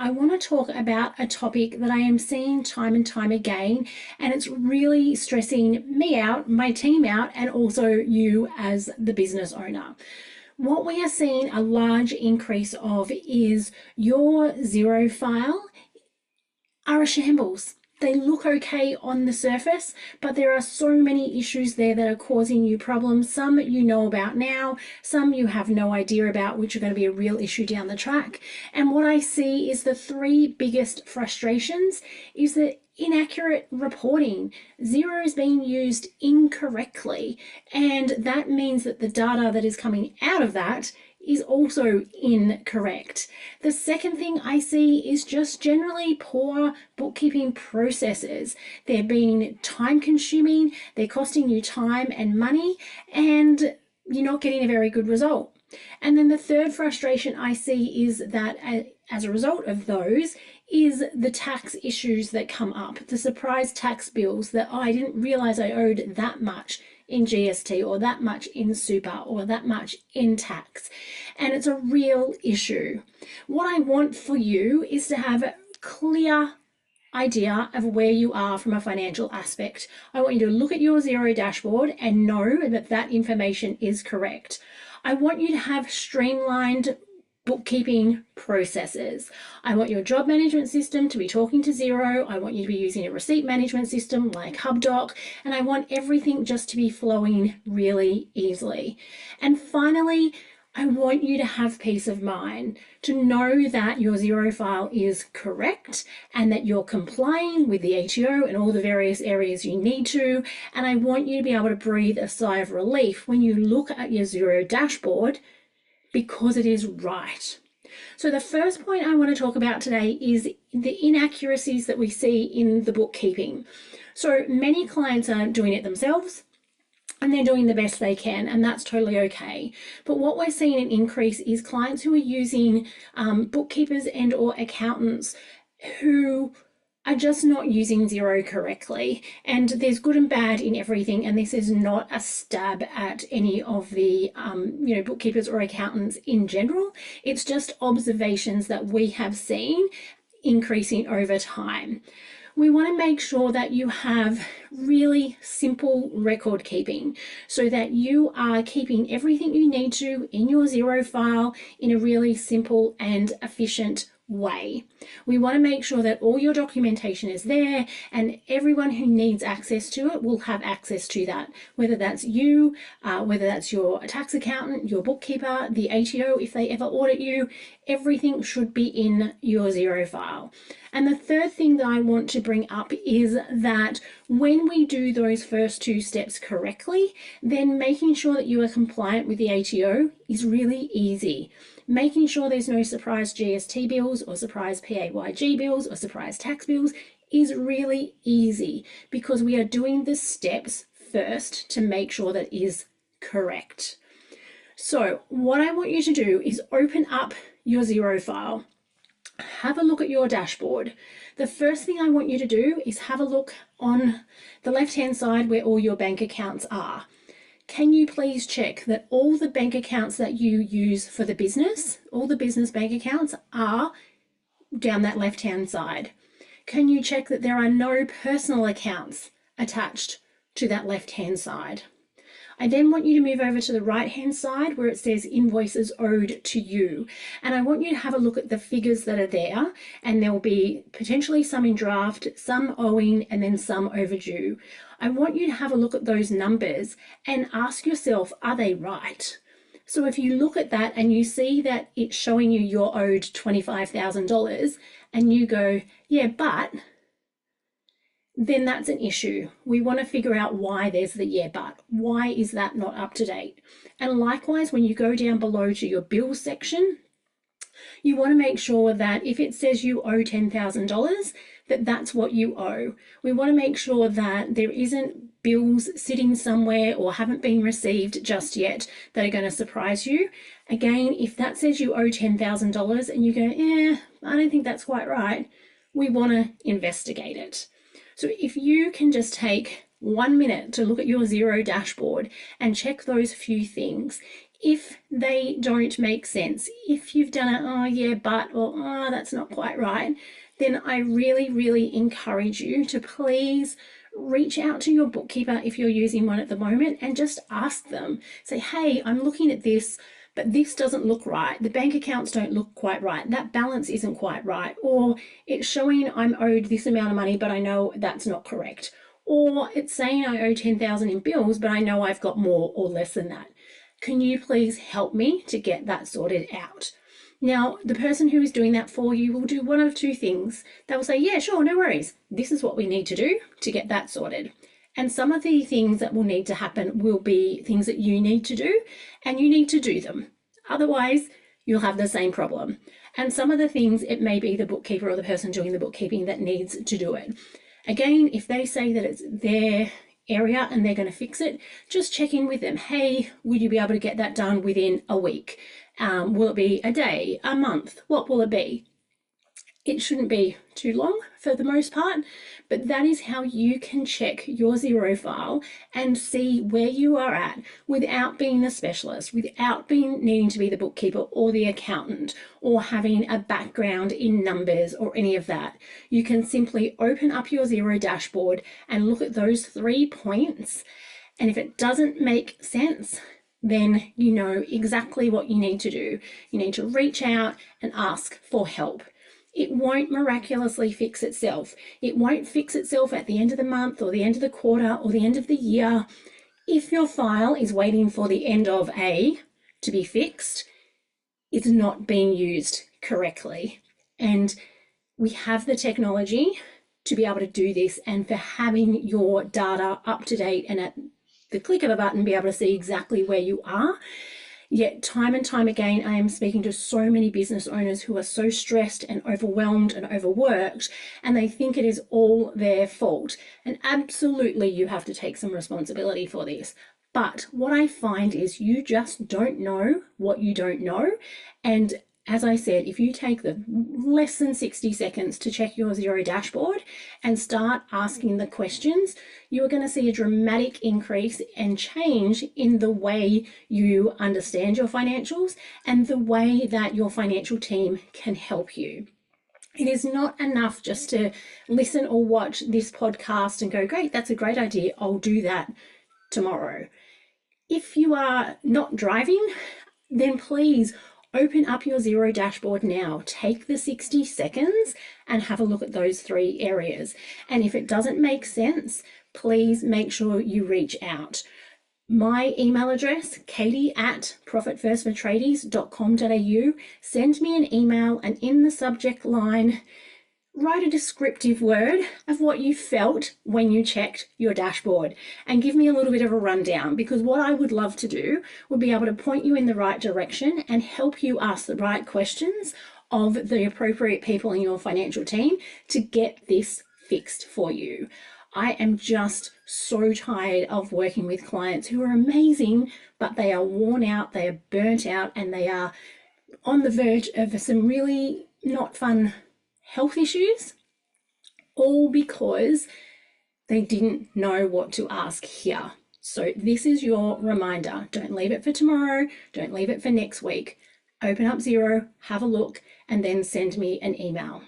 I want to talk about a topic that I am seeing time and time again, and it's really stressing me out, my team out, and also you as the business owner. What we are seeing a large increase of is your Xero file are a shambles. They look okay on the surface, but there are so many issues there that are causing you problems. Some you know about now, some you have no idea about, which are going to be a real issue down the track. And what I see is the three biggest frustrations is that inaccurate reporting. Xero is being used incorrectly, and that means that the data that is coming out of that is also incorrect. The second thing I see is just generally poor bookkeeping processes. They're being time consuming, they're costing you time and money, and you're not getting a very good result. And then the third frustration I see is that as a result of those is the tax issues that come up, the surprise tax bills that I didn't realize I owed that much in GST or that much in super or that much in tax. And it's a real issue. What I want for you is to have a clear idea of where you are from a financial aspect. I want you to look at your Xero dashboard and know that that information is correct. I want you to have streamlined bookkeeping processes. I want your job management system to be talking to Xero. I want you to be using a receipt management system like HubDoc, and I want everything just to be flowing really easily. And finally, I want you to have peace of mind, to know that your Xero file is correct and that you're complying with the ATO and all the various areas you need to. And I want you to be able to breathe a sigh of relief when you look at your Xero dashboard, because it is right. So the first point I want to talk about today is the inaccuracies that we see in the bookkeeping. So many clients are doing it themselves and they're doing the best they can, and that's totally okay. But what we're seeing an increase is clients who are using bookkeepers and or accountants who are just not using Xero correctly. And there's good and bad in everything, and this is not a stab at any of the bookkeepers or accountants in general. It's just observations that we have seen increasing over time. We want to make sure that you have really simple record keeping so that you are keeping everything you need to in your Xero file in a really simple and efficient way. We want to make sure that all your documentation is there and everyone who needs access to it will have access to that, whether that's you, whether that's your tax accountant, your bookkeeper, the ATO, if they ever audit you, everything should be in your Xero file. And the third thing that I want to bring up is that when we do those first two steps correctly, then making sure that you are compliant with the ATO is really easy. Making sure there's no surprise GST bills or surprise PAYG bills or surprise tax bills is really easy because we are doing the steps first to make sure that is correct. So what I want you to do is open up your Xero file. Have a look at your dashboard. The first thing I want you to do is have a look on the left-hand side where all your bank accounts are. Can you please check that all the bank accounts that you use for the business, all the business bank accounts are down that left-hand side? Can you check that there are no personal accounts attached to that left-hand side? I then want you to move over to the right-hand side where it says invoices owed to you. And I want you to have a look at the figures that are there, and there will be potentially some in draft, some owing, and then some overdue. I want you to have a look at those numbers and ask yourself, are they right? So if you look at that and you see that it's showing you you're owed $25,000 and you go, yeah, but, then that's an issue. We want to figure out why there's the yeah, but. Why is that not up to date? And likewise, when you go down below to your bills section, you want to make sure that if it says you owe $10,000, that that's what you owe. We want to make sure that there isn't bills sitting somewhere or haven't been received just yet that are going to surprise you. Again, if that says you owe $10,000 and you go, I don't think that's quite right, we want to investigate it. So if you can just take 1 minute to look at your Xero dashboard and check those few things, If they don't make sense, if you've done it, oh yeah, but, or oh, that's not quite right, then I really, really encourage you to please reach out to your bookkeeper if you're using one at the moment and just ask them. Say, hey, I'm looking at this, but this doesn't look right. The bank accounts don't look quite right. That balance isn't quite right. Or it's showing I'm owed this amount of money, but I know that's not correct. Or it's saying I owe 10,000 in bills, but I know I've got more or less than that. Can you please help me to get that sorted out? Now, the person who is doing that for you will do one of two things. They will say, yeah, sure, no worries. This is what we need to do to get that sorted. And some of the things that will need to happen will be things that you need to do, and you need to do them. Otherwise, you'll have the same problem. And some of the things, it may be the bookkeeper or the person doing the bookkeeping that needs to do it. Again, if they say that it's their area and they're going to fix it, just check in with them. Hey, would you be able to get that done within a week? Will it be a day, a month? What will it be? It shouldn't be too long for the most part, but that is how you can check your Xero file and see where you are at without being a specialist, without needing to be the bookkeeper or the accountant or having a background in numbers or any of that. You can simply open up your Xero dashboard and look at those 3 points, and if it doesn't make sense, then you know exactly what you need to do. You need to reach out and ask for help. It won't miraculously fix itself. It won't fix itself at the end of the month or the end of the quarter or the end of the year. If your file is waiting for the end of A to be fixed, it's not being used correctly. And we have the technology to be able to do this, and for having your data up to date and at the click of a button be able to see exactly where you are. Yet time and time again, I am speaking to so many business owners who are so stressed and overwhelmed and overworked, and they think it is all their fault. And absolutely, you have to take some responsibility for this. But what I find is you just don't know what you don't know. And as I said, if you take the less than 60 seconds to check your Xero dashboard and start asking the questions, you're going to see a dramatic increase and change in the way you understand your financials and the way that your financial team can help you. It is not enough just to listen or watch this podcast and go, great, that's a great idea, I'll do that tomorrow. If you are not driving, then please open up your Xero dashboard now. Take the 60 seconds and have a look at those 3 areas. And if it doesn't make sense, please make sure you reach out. My email address, katie@profitfirstfortradies.com.au. Send me an email and in the subject line, write a descriptive word of what you felt when you checked your dashboard and give me a little bit of a rundown, because what I would love to do would be able to point you in the right direction and help you ask the right questions of the appropriate people in your financial team to get this fixed for you. I am just so tired of working with clients who are amazing, but they are worn out, they are burnt out, and they are on the verge of some really not fun health issues, all because they didn't know what to ask here. So this is your reminder. Don't leave it for tomorrow. Don't leave it for next week. Open up Xero, have a look, and then send me an email.